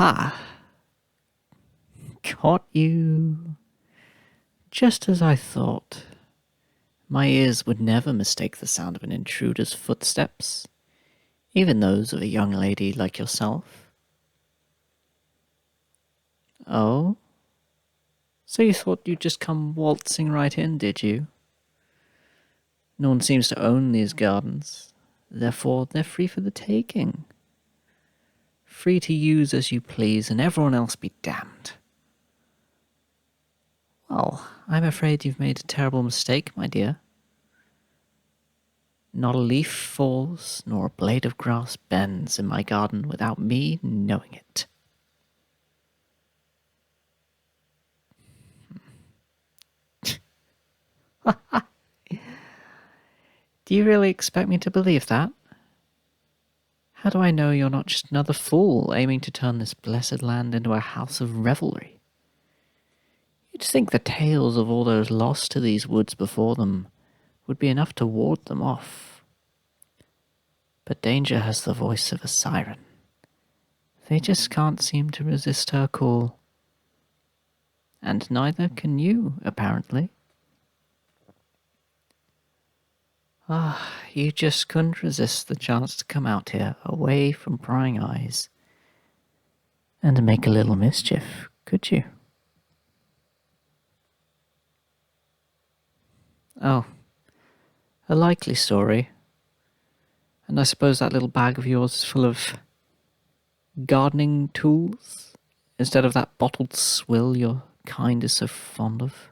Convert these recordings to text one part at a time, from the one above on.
Ha! Caught you. Just as I thought. My ears would never mistake the sound of an intruder's footsteps, even those of a young lady like yourself. Oh? So you thought you'd just come waltzing right in, did you? No one seems to own these gardens, therefore they're free for the taking. Free to use as you please, and everyone else be damned. Well, I'm afraid you've made a terrible mistake, my dear. Not a leaf falls, nor a blade of grass bends in my garden without me knowing it. Do you really expect me to believe that? How do I know you're not just another fool aiming to turn this blessed land into a house of revelry? You'd think the tales of all those lost to these woods before them would be enough to ward them off. But danger has the voice of a siren. They just can't seem to resist her call. And neither can you, apparently. You just couldn't resist the chance to come out here, away from prying eyes, and to make a little mischief, could you? Oh, a likely story. And I suppose that little bag of yours is full of gardening tools, instead of that bottled swill your kind is so fond of.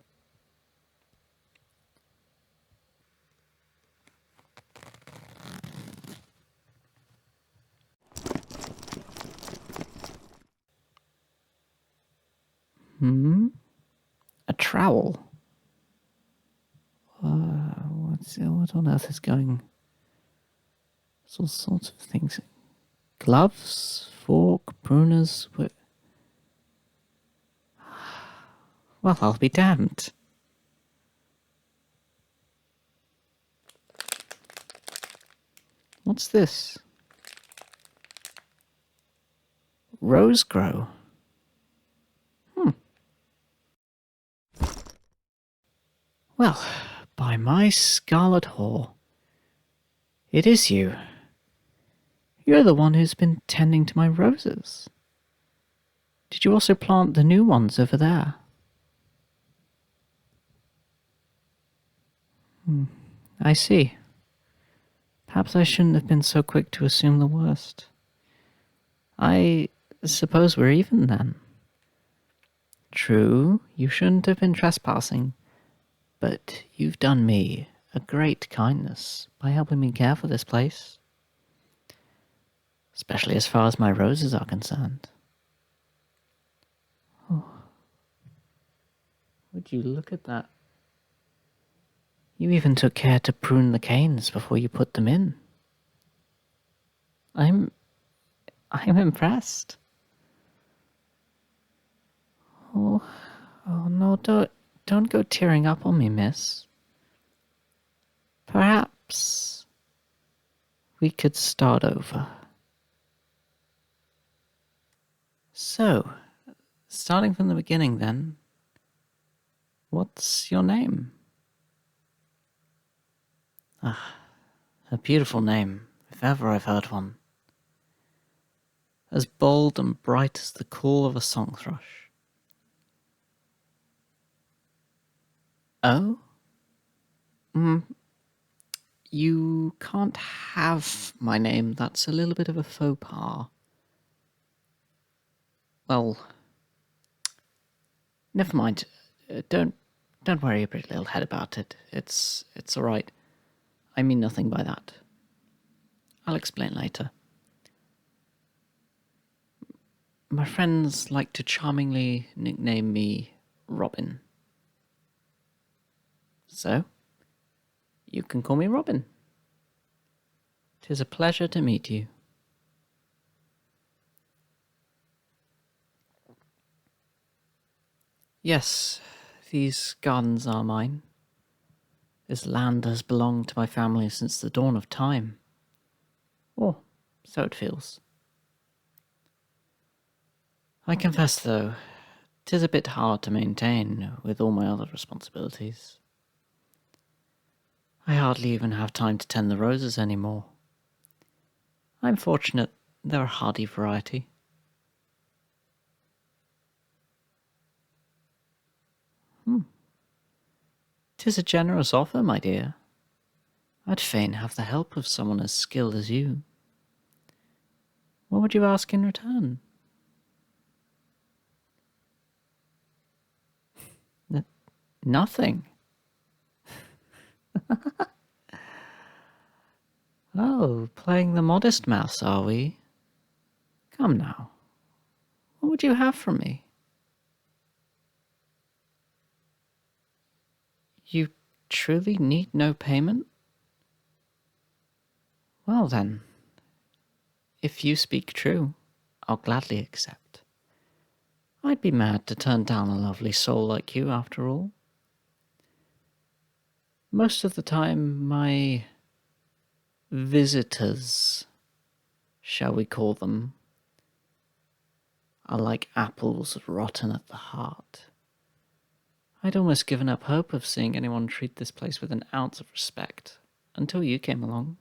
A trowel? What on earth is going? There's all sorts of things. Gloves, fork, pruners. Well, I'll be damned. What's this? Rose grow. Well, by my scarlet whore, it is you. You're the one who's been tending to my roses. Did you also plant the new ones over there? I see. Perhaps I shouldn't have been so quick to assume the worst. I suppose we're even then. True, you shouldn't have been trespassing, but you've done me a great kindness by helping me care for this place. Especially as far as my roses are concerned. Oh. Would you look at that? You even took care to prune the canes before you put them in. I'm impressed. Oh no, don't go tearing up on me, miss. Perhaps we could start over. So, starting from the beginning then, what's your name? A beautiful name, if ever I've heard one. As bold and bright as the call of a song thrush. Oh? You can't have my name. That's a little bit of a faux pas. Well, never mind. Don't worry your pretty little head about it. It's all right. I mean nothing by that. I'll explain later. My friends like to charmingly nickname me Robin. So, you can call me Robin. 'Tis a pleasure to meet you. Yes, these gardens are mine. This land has belonged to my family since the dawn of time. Or so it feels. I confess, though, 'tis a bit hard to maintain with all my other responsibilities. I hardly even have time to tend the roses anymore. I'm fortunate they're a hardy variety. 'Tis a generous offer, my dear. I'd fain have the help of someone as skilled as you. What would you ask in return? Nothing. Oh, playing the modest mouse, are we? Come now. What would you have from me? You truly need no payment? Well then, if you speak true, I'll gladly accept. I'd be mad to turn down a lovely soul like you, after all. Most of the time, my visitors, shall we call them, are like apples rotten at the heart. I'd almost given up hope of seeing anyone treat this place with an ounce of respect, until you came along.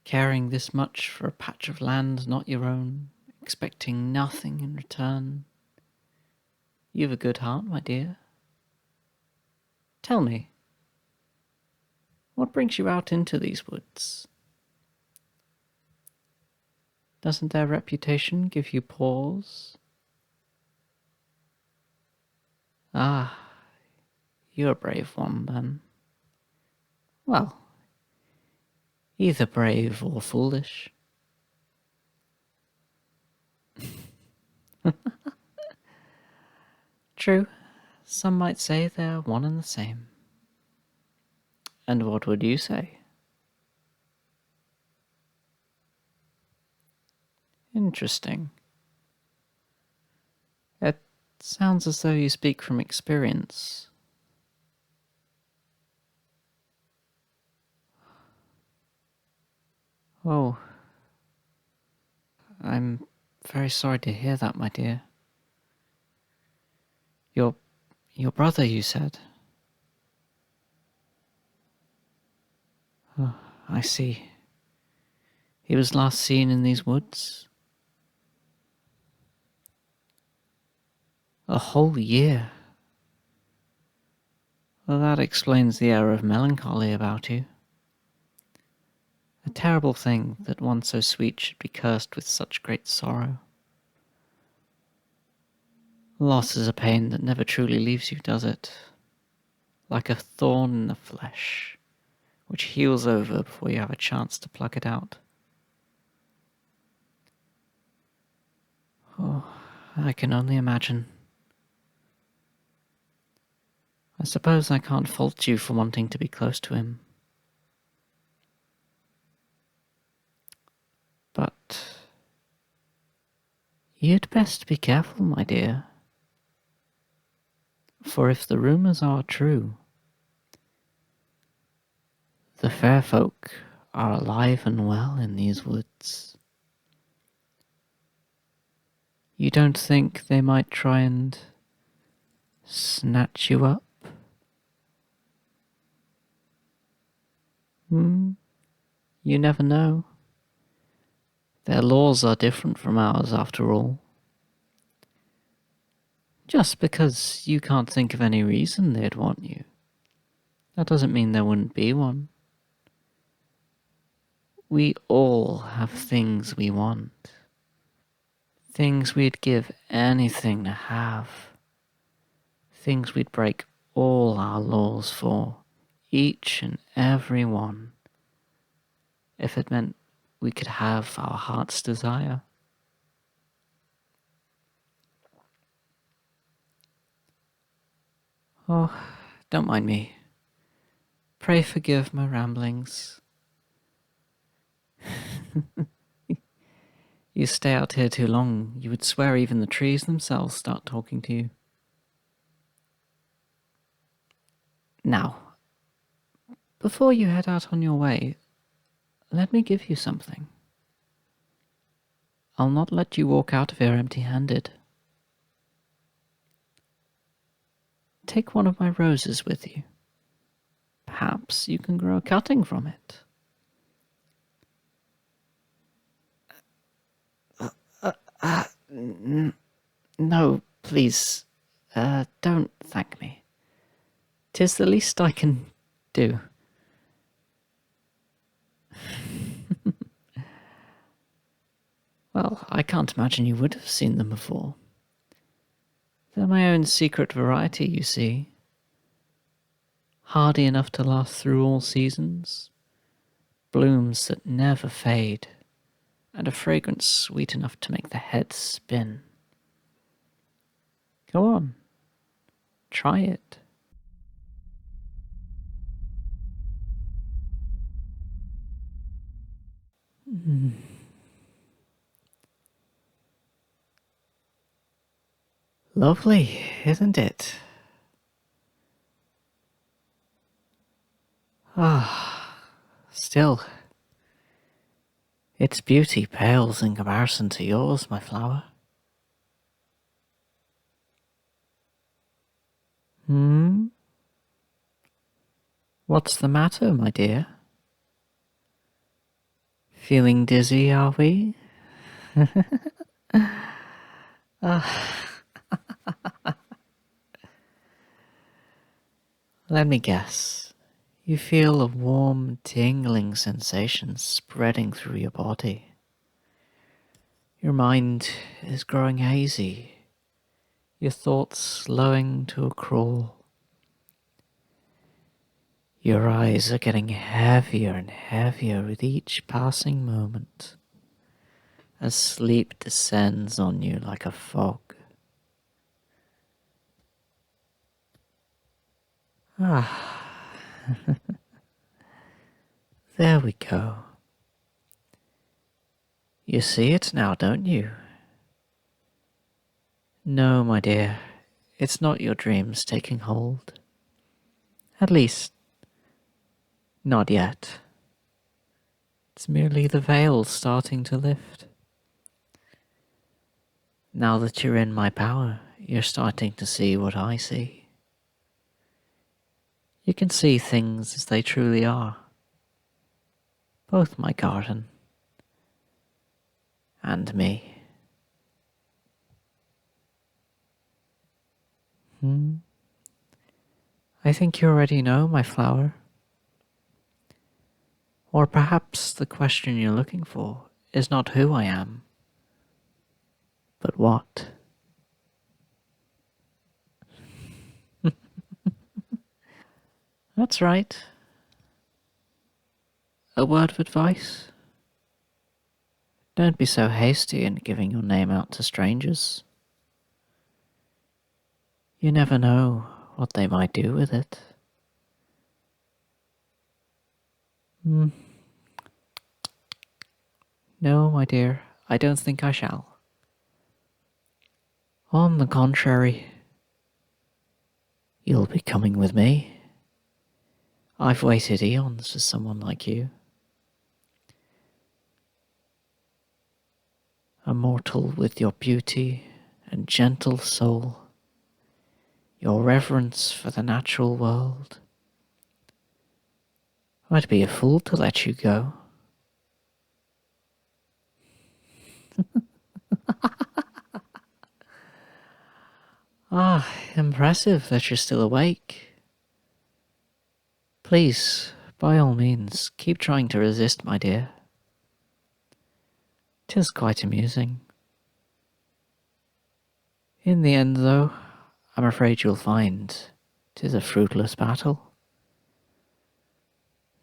Caring this much for a patch of land not your own, expecting nothing in return. You've a good heart, my dear. Tell me, what brings you out into these woods? Doesn't their reputation give you pause? Ah, you're a brave one, then. Well, either brave or foolish. True, some might say they're one and the same. And what would you say? Interesting. It sounds as though you speak from experience. Oh, I'm very sorry to hear that, my dear. Your brother, you said? Oh, I see. He was last seen in these woods? A whole year? Well, that explains the air of melancholy about you. A terrible thing that one so sweet should be cursed with such great sorrow. Loss is a pain that never truly leaves you, does it? Like a thorn in the flesh, which heals over before you have a chance to pluck it out. Oh, I can only imagine. I suppose I can't fault you for wanting to be close to him. But you'd best be careful, my dear. For if the rumours are true, the fair folk are alive and well in these woods. You don't think they might try and snatch you up? You never know. Their laws are different from ours, after all. Just because you can't think of any reason they'd want you, that doesn't mean there wouldn't be one. We all have things we want. Things we'd give anything to have. Things we'd break all our laws for, each and every one, if it meant we could have our heart's desire. Oh, don't mind me. Pray forgive my ramblings. You stay out here too long, you would swear even the trees themselves start talking to you. Now, before you head out on your way, let me give you something. I'll not let you walk out of here empty-handed. Take one of my roses with you. Perhaps you can grow a cutting from it. No, please, don't thank me. 'Tis the least I can do. Well, I can't imagine you would have seen them before. They're my own secret variety, you see. Hardy enough to last through all seasons, blooms that never fade, and a fragrance sweet enough to make the head spin. Go on, try it. Lovely, isn't it? Still, its beauty pales in comparison to yours, my flower. What's the matter, my dear? Feeling dizzy, are we? Let me guess. You feel a warm, tingling sensation spreading through your body. Your mind is growing hazy, your thoughts slowing to a crawl. Your eyes are getting heavier and heavier with each passing moment, as sleep descends on you like a fog. There we go. You see it now, don't you? No, my dear, it's not your dreams taking hold. At least, not yet. It's merely the veil starting to lift. Now that you're in my power, you're starting to see what I see. You can see things as they truly are. Both my garden and me. I think you already know, my flower. Or perhaps the question you're looking for is not who I am, but what. That's right. A word of advice? Don't be so hasty in giving your name out to strangers. You never know what they might do with it. No, my dear, I don't think I shall. On the contrary, you'll be coming with me. I've waited eons for someone like you. A mortal with your beauty and gentle soul, your reverence for the natural world. I'd be a fool to let you go. Impressive that you're still awake. Please, by all means, keep trying to resist, my dear. 'Tis quite amusing. In the end, though, I'm afraid you'll find 'tis a fruitless battle.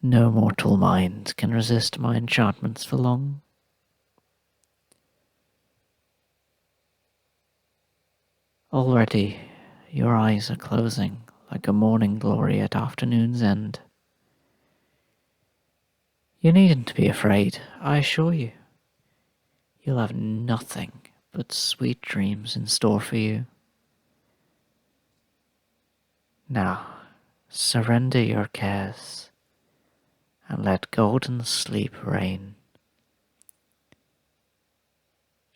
No mortal mind can resist my enchantments for long. Already, your eyes are closing like a morning glory at afternoon's end. You needn't be afraid, I assure you. You'll have nothing but sweet dreams in store for you. Now, surrender your cares and let golden sleep reign.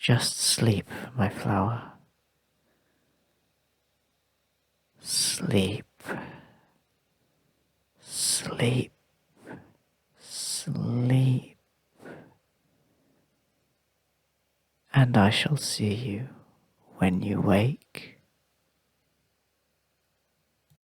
Just sleep, my flower. Sleep. Sleep. Sleep. And I shall see you when you wake.